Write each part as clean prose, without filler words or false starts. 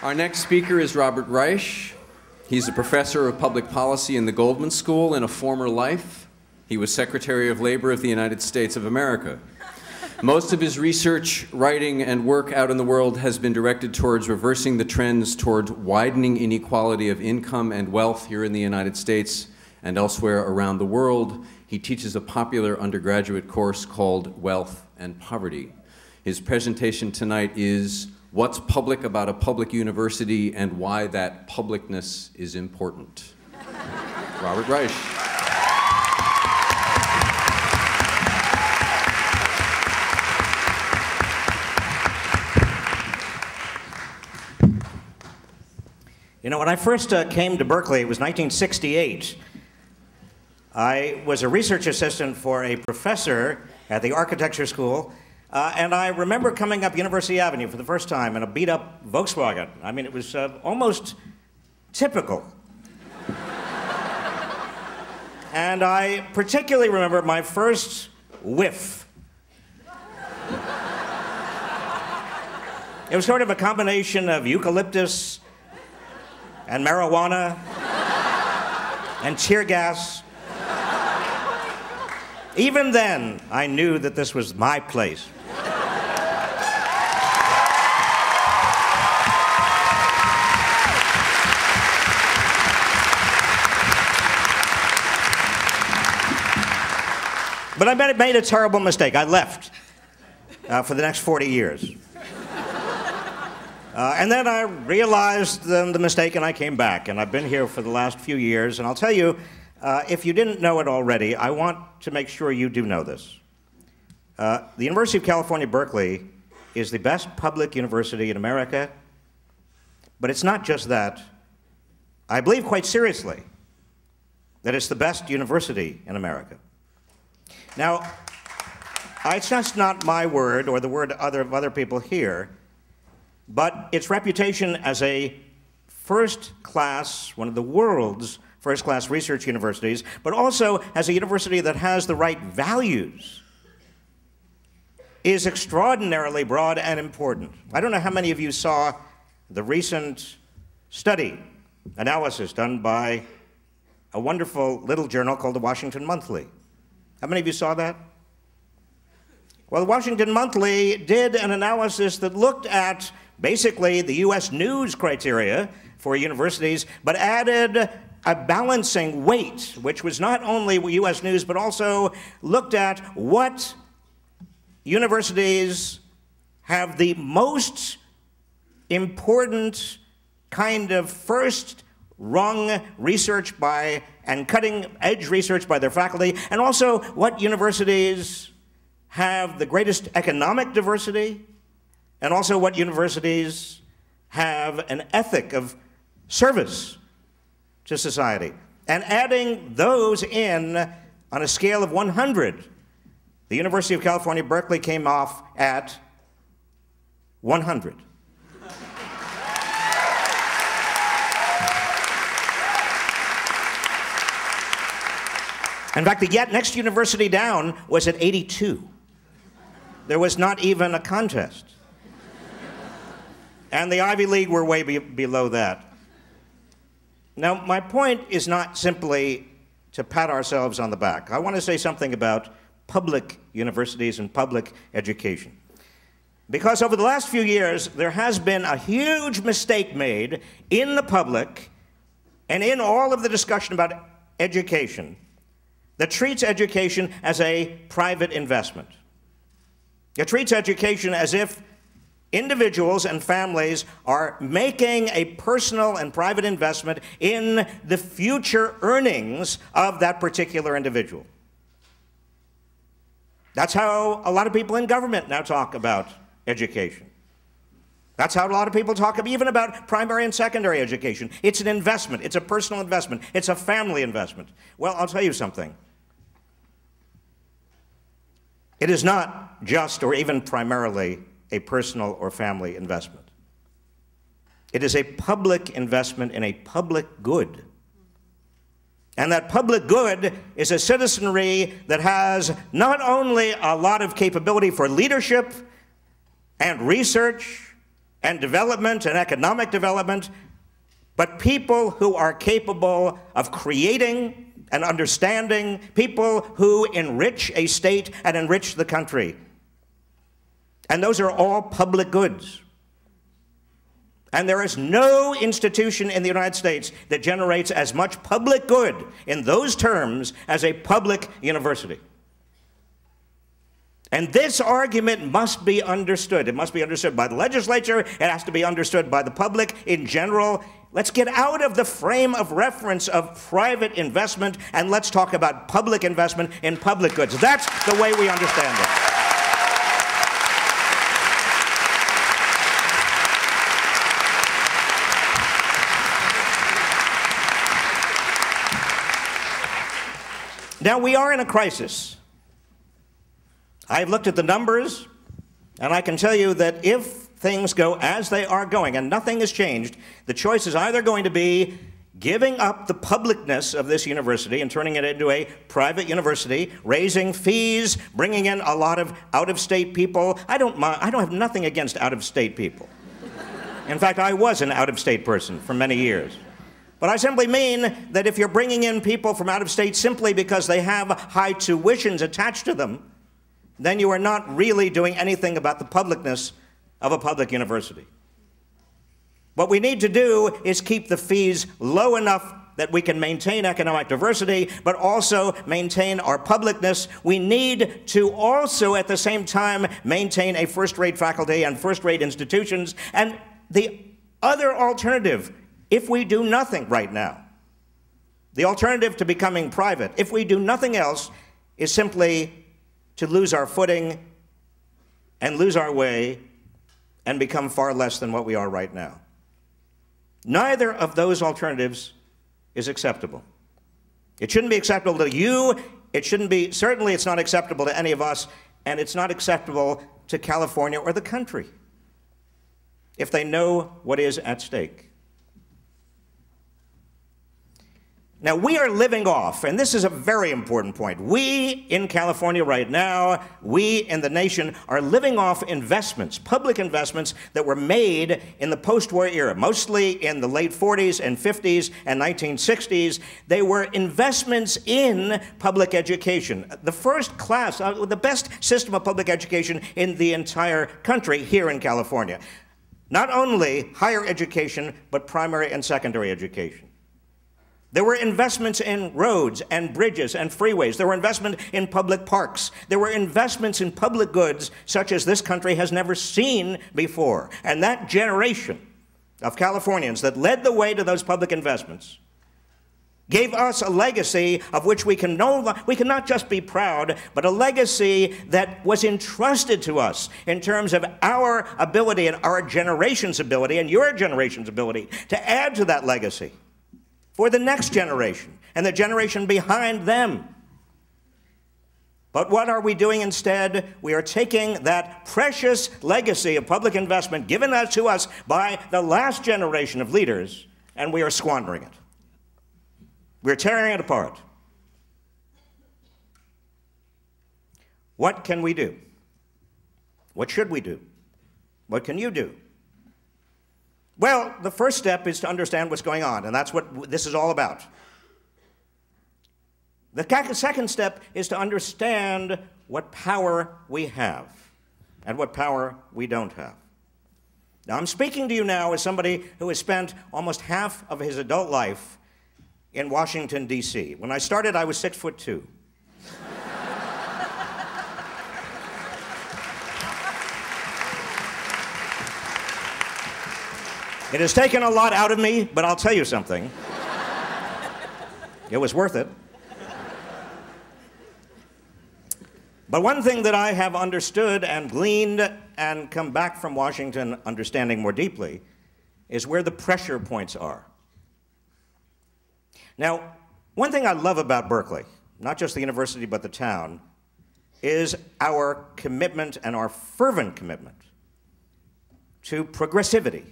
Our next speaker is Robert Reich. He's a professor of public policy in the Goldman School. In a former life, he was Secretary of Labor of the United States of America. Most of his research, writing, and work out in the world has been directed towards reversing the trends toward widening inequality of income and wealth here in the United States and elsewhere around the world. He teaches a popular undergraduate course called Wealth and Poverty. His presentation tonight is What's Public About a Public University and Why That Publicness is Important. Robert Reich. You know, when I first came to Berkeley, it was 1968. I was a research assistant for a professor at the architecture school, and I remember coming up University Avenue for the first time in a beat-up Volkswagen. I mean, it was almost typical. And I particularly remember my first whiff. It was sort of a combination of eucalyptus and marijuana and tear gas. Even then, I knew that this was my place. But I made a terrible mistake. I left for the next 40 years. And then I realized the mistake, and I came back. And I've been here for the last few years. And I'll tell you, if you didn't know it already, I want to make sure you do know this. The University of California, Berkeley is the best public university in America. But it's not just that. I believe quite seriously that it's the best university in America. Now, it's just not my word or the word of other people here. But its reputation as a first-class, one of the world's first-class research universities, but also as a university that has the right values, is extraordinarily broad and important. I don't know how many of you saw the recent study, analysis done by a wonderful little journal called the Washington Monthly. How many of you saw that? Well, the Washington Monthly did an analysis that looked at basically the U.S. news criteria for universities, but added a balancing weight, which was not only U.S. news, but also looked at what universities have the most important kind of first-rung research by and cutting-edge research by their faculty, and also what universities have the greatest economic diversity, and also what universities have an ethic of service to society. And adding those in on a scale of 100, the University of California, Berkeley came off at 100. In fact, the next university down was at 82. There was not even a contest. And the Ivy League were way below that. Now, my point is not simply to pat ourselves on the back. I want to say something about public universities and public education. Because over the last few years, there has been a huge mistake made in the public and in all of the discussion about education that treats education as a private investment. It treats education as if individuals and families are making a personal and private investment in the future earnings of that particular individual. That's how a lot of people in government now talk about education. That's how a lot of people talk even about primary and secondary education. It's an investment. It's a personal investment. It's a family investment. Well, I'll tell you something. It is not just or even primarily a personal or family investment. It is a public investment in a public good. And that public good is a citizenry that has not only a lot of capability for leadership and research and development and economic development, but people who are capable of creating and understanding, people who enrich a state and enrich the country. And those are all public goods. And there is no institution in the United States that generates as much public good in those terms as a public university. And this argument must be understood. It must be understood by the legislature. It has to be understood by the public in general. Let's get out of the frame of reference of private investment, and let's talk about public investment in public goods. That's the way we understand it. Now, we are in a crisis. I've looked at the numbers, and I can tell you that if things go as they are going, and nothing has changed, the choice is either going to be giving up the publicness of this university and turning it into a private university, raising fees, bringing in a lot of out-of-state people. I don't have nothing against out-of-state people. In fact, I was an out-of-state person for many years. But I simply mean that if you're bringing in people from out of state simply because they have high tuitions attached to them, then you are not really doing anything about the publicness of a public university. What we need to do is keep the fees low enough that we can maintain economic diversity, but also maintain our publicness. We need to also, at the same time, maintain a first-rate faculty and first-rate institutions. And the other alternative, if we do nothing right now, the alternative to becoming private, if we do nothing else, is simply to lose our footing and lose our way and become far less than what we are right now. Neither of those alternatives is acceptable. It shouldn't be acceptable to you. It shouldn't be, certainly it's not acceptable to any of us, and it's not acceptable to California or the country if they know what is at stake. Now, we are living off, and this is a very important point. We in California right now, we in the nation are living off investments, public investments that were made in the post-war era, mostly in the late 40s and 50s and 1960s. They were investments in public education. The first class, the best system of public education in the entire country here in California. Not only higher education, but primary and secondary education. There were investments in roads and bridges and freeways. There were investments in public parks. There were investments in public goods such as this country has never seen before. And that generation of Californians that led the way to those public investments gave us a legacy of which we can not just be proud, but a legacy that was entrusted to us in terms of our ability and our generation's ability and your generation's ability to add to that legacy for the next generation and the generation behind them. But what are we doing instead? We are taking that precious legacy of public investment given to us by the last generation of leaders, and we are squandering it. We're tearing it apart. What can we do? What should we do? What can you do? Well, the first step is to understand what's going on, and that's what this is all about. The second step is to understand what power we have and what power we don't have. Now, I'm speaking to you now as somebody who has spent almost half of his adult life in Washington, D.C. When I started, I was 6'2". It has taken a lot out of me, but I'll tell you something. It was worth it. But one thing that I have understood and gleaned and come back from Washington understanding more deeply is where the pressure points are. Now, one thing I love about Berkeley, not just the university but the town, is our commitment and our fervent commitment to progressivity.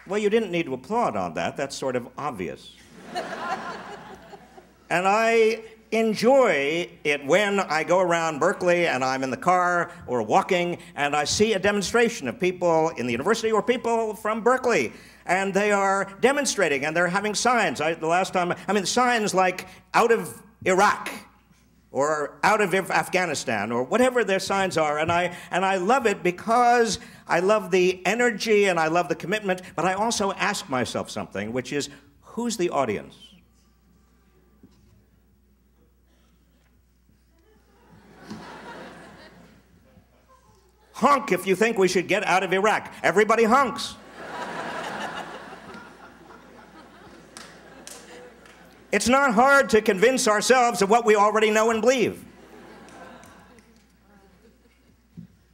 Well, you didn't need to applaud on that. That's sort of obvious. And I enjoy it when I go around Berkeley and I'm in the car or walking and I see a demonstration of people in the university or people from Berkeley, and they are demonstrating and they're having signs. The last time, signs like out of Iraq or out of Afghanistan or whatever their signs are, and I love it because I love the energy and I love the commitment, but I also ask myself something, which is, who's the audience? Honk if you think we should get out of Iraq. Everybody honks. It's not hard to convince ourselves of what we already know and believe.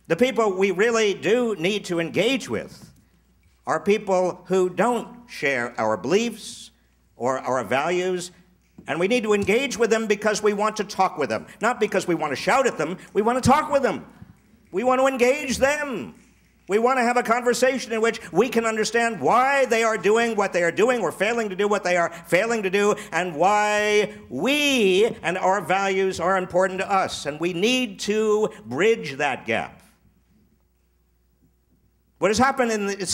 The people we really do need to engage with are people who don't share our beliefs or our values, and we need to engage with them because we want to talk with them, not because we want to shout at them. We want to talk with them. We want to engage them. We want to have a conversation in which we can understand why they are doing what they are doing or failing to do what they are failing to do, and why we and our values are important to us. And we need to bridge that gap. What has happened in this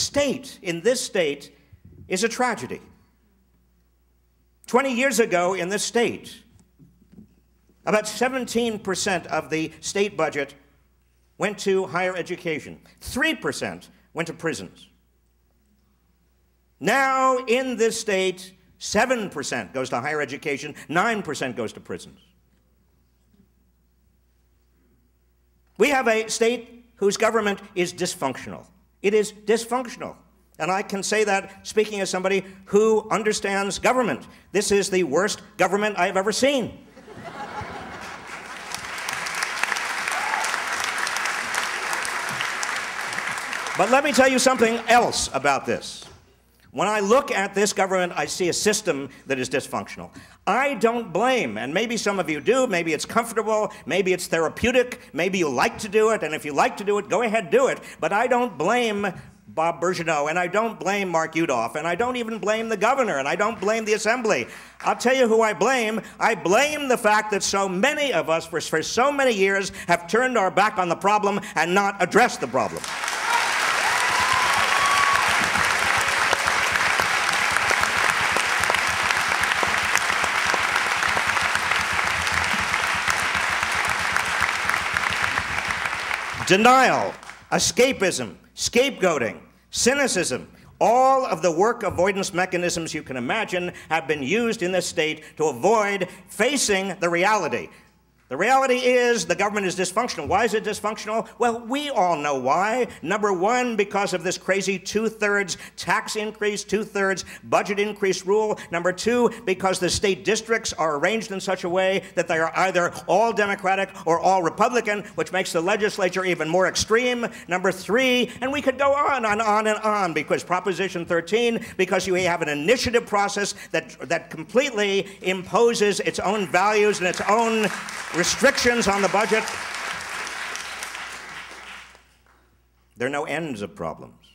state, is a tragedy. 20 years ago in this state, about 17% of the state budget went to higher education. 3% went to prisons. Now, in this state, 7% goes to higher education, 9% goes to prisons. We have a state whose government is dysfunctional. It is dysfunctional. And I can say that speaking as somebody who understands government. This is the worst government I've ever seen. But let me tell you something else about this. When I look at this government, I see a system that is dysfunctional. I don't blame, and maybe some of you do, maybe it's comfortable, maybe it's therapeutic, maybe you like to do it, and if you like to do it, go ahead, do it. But I don't blame Bob Bergeneau, and I don't blame Mark Yudof, and I don't even blame the governor, and I don't blame the assembly. I'll tell you who I blame. I blame the fact that so many of us for so many years have turned our back on the problem and not addressed the problem. Denial, escapism, scapegoating, cynicism, all of the work avoidance mechanisms you can imagine have been used in this state to avoid facing the reality. The reality is the government is dysfunctional. Why is it dysfunctional? Well, we all know why. Number one, because of this crazy 2/3 tax increase, 2/3 budget increase rule. Number two, because the state districts are arranged in such a way that they are either all Democratic or all Republican, which makes the legislature even more extreme. Number three, and we could go on and on and on, because Proposition 13, because you have an initiative process that completely imposes its own values and its own restrictions on the budget. There are no ends of problems.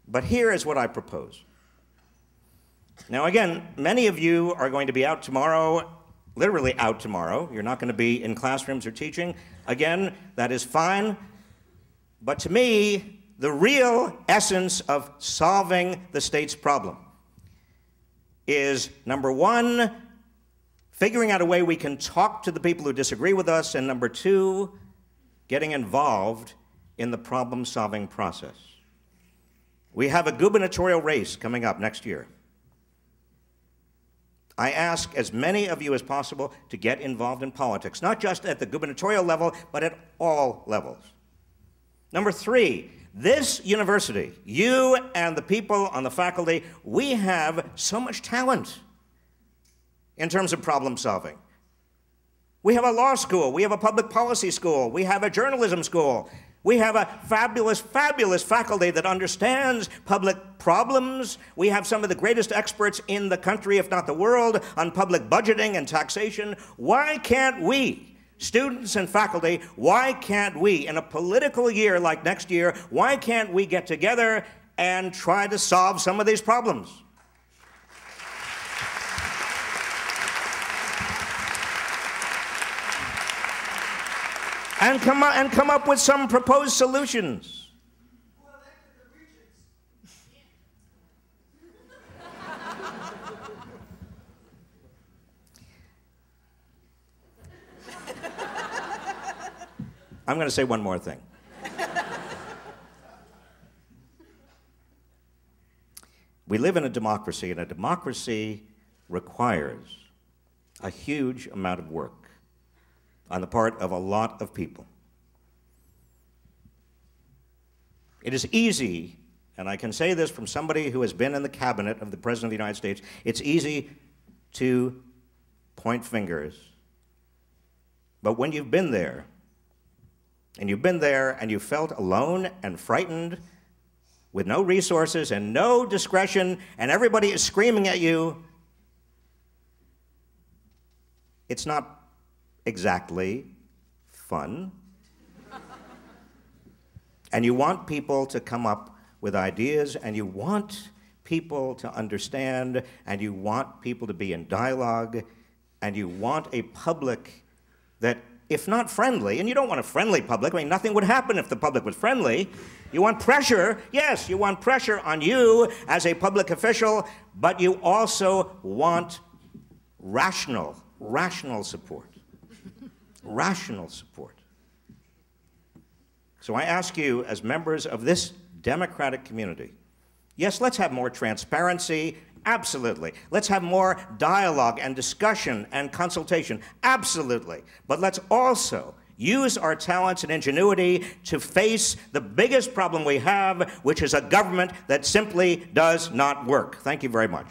But here is what I propose. Now, again, many of you are going to be out tomorrow, literally out tomorrow. You're not going to be in classrooms or teaching. Again, that is fine. But to me, the real essence of solving the state's problem is, number one, figuring out a way we can talk to the people who disagree with us, and number two, getting involved in the problem-solving process. We have a gubernatorial race coming up next year. I ask as many of you as possible to get involved in politics, not just at the gubernatorial level, but at all levels. Number three, this university, you and the people on the faculty, we have so much talent in terms of problem solving. We have a law school, we have a public policy school, we have a journalism school, we have a fabulous, fabulous faculty that understands public problems. We have some of the greatest experts in the country, if not the world, on public budgeting and taxation. Why can't we, students and faculty, why can't we, in a political year like next year, why can't we get together and try to solve some of these problems? and come up with some proposed solutions. I'm going to say one more thing. We live in a democracy, and a democracy requires a huge amount of work on the part of a lot of people. It is easy, and I can say this from somebody who has been in the cabinet of the President of the United States, it's easy to point fingers. But when you've been there, and you felt alone and frightened with no resources and no discretion, and everybody is screaming at you, it's not exactly fun. And you want people to come up with ideas, and you want people to understand, and you want people to be in dialogue, and you want a public that, if not friendly, and you don't want a friendly public, I mean, nothing would happen if the public was friendly. You want pressure, yes, you want pressure on you as a public official, but you also want rational support. Rational support. So I ask you, as members of this democratic community, yes, let's have more transparency. Absolutely. Let's have more dialogue and discussion and consultation. Absolutely. But let's also use our talents and ingenuity to face the biggest problem we have, which is a government that simply does not work. Thank you very much.